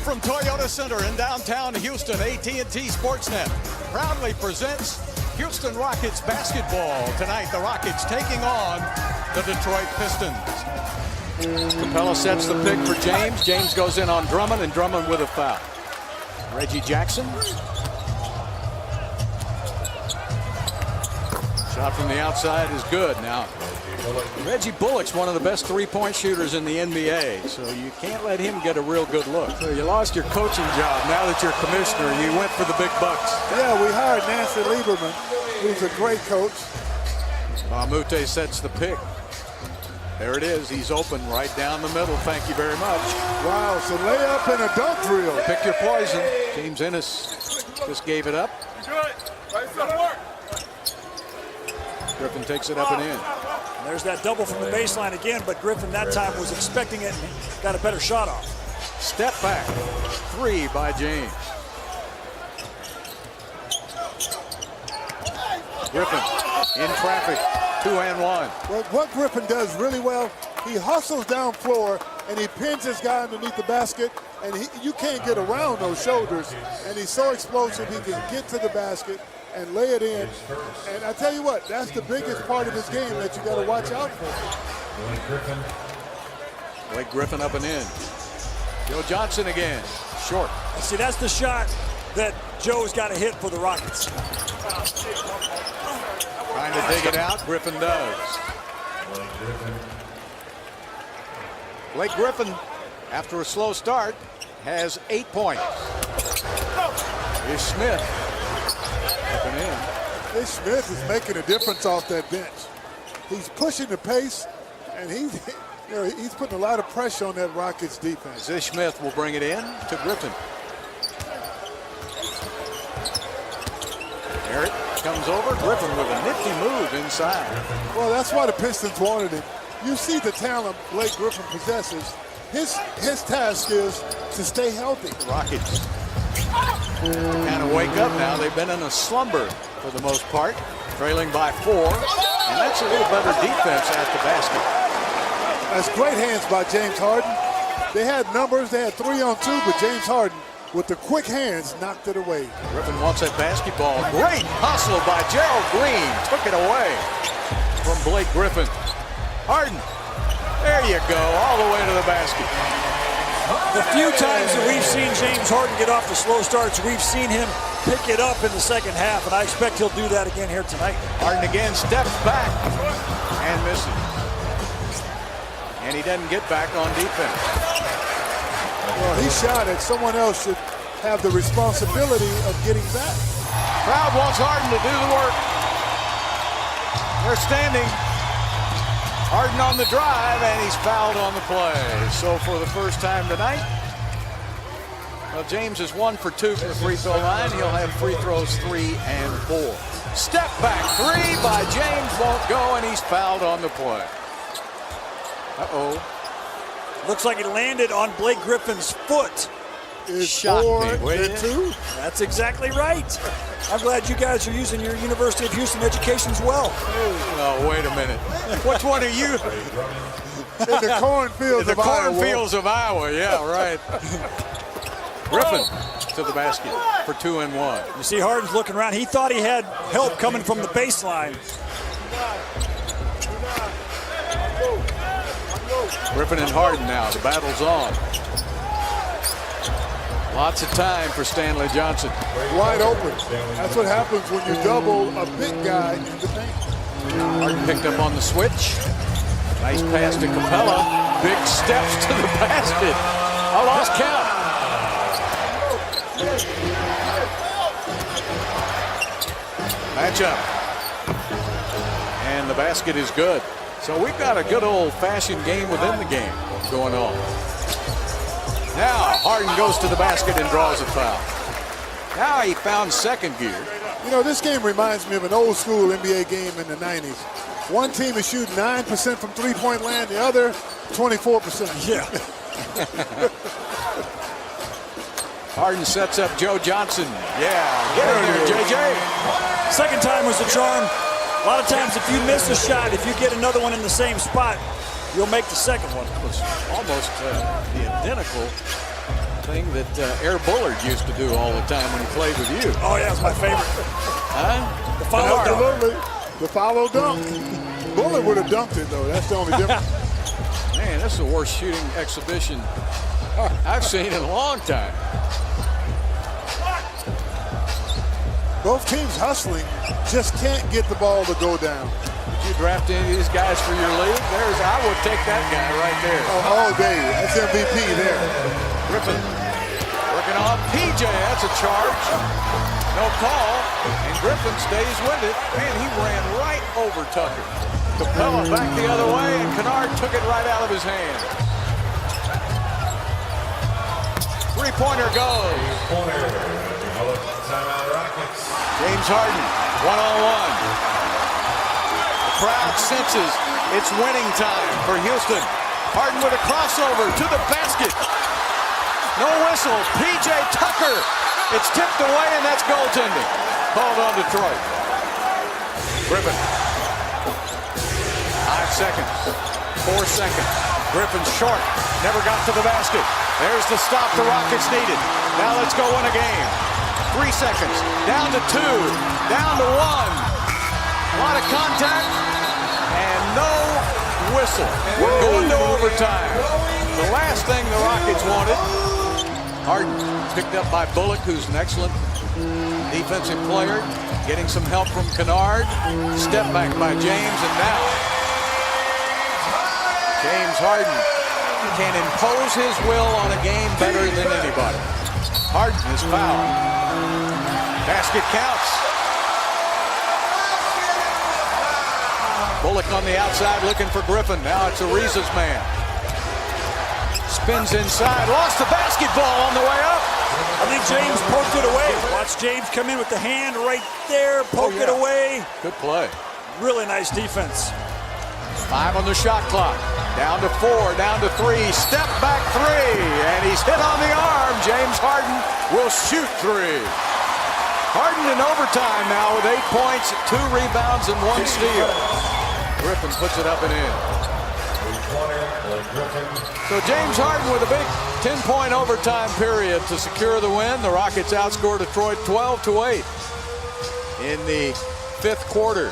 from Toyota Center in downtown Houston, AT&T Sportsnet proudly presents Houston Rockets basketball. Tonight, the Rockets taking on the Detroit Pistons. Capella sets the pick for James. James goes in on Drummond, and Drummond with a foul. Reggie Jackson. Shot from the outside is good. Now, Reggie Bullock's one of the best three-point shooters in the NBA, so you can't let him get a real good look. So you lost your coaching job. Now that you're commissioner, you went for the big bucks. Yeah, we hired Nancy Lieberman, who's a great coach. Mamute sets the pick. There it is. He's open right down the middle. Thank you very much. Wow, so layup and a dunk drill. Pick your poison. James Ennis just gave it up. Griffin takes it up and in. There's that double from the baseline again, but Griffin that time was expecting it and got a better shot off. Step back. Three by James. Griffin in traffic. 2 and 1. Well, what Griffin does really well, he hustles down floor and he pins his guy underneath the basket, and you can't get around those shoulders. And he's so explosive, he can get to the basket and lay it in. And I tell you what, that's the biggest part of his game that you got to watch out for. Blake Griffin up and in. Joe Johnson again. Short. See, that's the shot that Joe's got to hit for the Rockets. Trying to dig it out. Griffin does. Blake Griffin, after a slow start, has 8 points. Here's Smith. Up and in. Ish Smith is making a difference off that bench. He's pushing the pace, and he's putting a lot of pressure on that Rockets defense. Ish Smith will bring it in to Griffin. Barrett comes over. Griffin with a nifty move inside. Well, that's why the Pistons wanted him. You see the talent Blake Griffin possesses. His task is to stay healthy. Rockets kind of wake up now. They've been in a slumber for the most part, trailing by 4, and that's a little better defense at the basket. That's great hands by James Harden. They had numbers. They had 3 on 2, but James Harden, with the quick hands, knocked it away. Griffin wants that basketball. Great hustle by Gerald Green. Took it away from Blake Griffin. Harden. There you go, all the way to the basket. The few times that we've seen James Harden get off the slow starts, we've seen him pick it up in the second half, and I expect he'll do that again here tonight. Harden again steps back and misses. And he doesn't get back on defense. Well, he shot it. Someone else should have the responsibility of getting back. Crowd wants Harden to do the work. They're standing. Harden on the drive, and he's fouled on the play. So for the first time tonight, well, James is 1 for 2 from the free throw line. He'll have free throws 3 and 4. Step back 3 by James, won't go, and he's fouled on the play. Uh-oh. Looks like it landed on Blake Griffin's foot. Is Shot 4 me, will and ya? 2? That's exactly right. I'm glad you guys are using your University of Houston education as well. Oh, wait a minute. Which one are you? In the cornfields In the of Iowa. cornfields of Iowa, yeah, right. Griffin to the basket for 2 and 1. You see Harden's looking around. He thought he had help coming from the baseline. Griffin and Harden now. The battle's on. Lots of time for Stanley Johnson. Wide open. That's what happens when you double a big guy in the paint. Harden picked up on the switch. Nice pass to Capella. Big steps to the basket. A lost count. Matchup. And the basket is good. So we've got a good old-fashioned game within the game going on. Now Harden goes to the basket and draws a foul. Now he found second gear. You know, this game reminds me of an old school NBA game in the 90s. One team is shooting 9% from three-point land, the other 24%. Yeah. Harden sets up Joe Johnson. Yeah, get in there, JJ. Second time was the charm. A lot of times if you miss a shot, if you get another one in the same spot, you'll make the second one. It was almost the identical thing that Air Bullard used to do all the time when he played with you. Oh, yeah, it's my favorite. Huh? The follow dunk. Absolutely. The follow dunk. Bullard would have dunked it, though. That's the only difference. Man, this is the worst shooting exhibition I've seen in a long time. Both teams hustling, just can't get the ball to go down. If you draft any of these guys for your league, I would take that guy right there. Oh, all day. That's MVP there. Griffin working on PJ. That's a charge. No call. And Griffin stays with it. Man, he ran right over Tucker. Capella back the other way, and Kennard took it right out of his hand. Three-pointer goes. Timeout Rockets. James Harden, one-on-one. The crowd senses it's winning time for Houston. Harden with a crossover to the basket. No whistle. PJ Tucker. It's tipped away, and that's goaltending. Called on Detroit. Griffin. 5 seconds. 4 seconds. Griffin short. Never got to the basket. There's the stop the Rockets needed. Now let's go win a game. 3 seconds. Down to 2. Down to 1. A lot of contact. And no whistle. We're going to overtime. The last thing the Rockets wanted. Harden picked up by Bullock, who's an excellent defensive player. Getting some help from Kennard. Step back by James, and now James Harden can impose his will on a game better than anybody. Harden is fouled. Basket counts. Bullock on the outside looking for Griffin. Now it's Ariza's man. Spins inside. Lost the basketball on the way up. I think James poked it away. Watch James come in with the hand right there, poke it away. Good play. Really nice defense. 5 on the shot clock. Down to 4, down to 3. Step back 3, and he's hit on the arm. James Harden will shoot 3. Harden in overtime now with 8 points, 2 rebounds, and 1 steal. Griffin puts it up and in. So James Harden with a big 10-point overtime period to secure the win. The Rockets outscore Detroit 12-8 in the 5th quarter.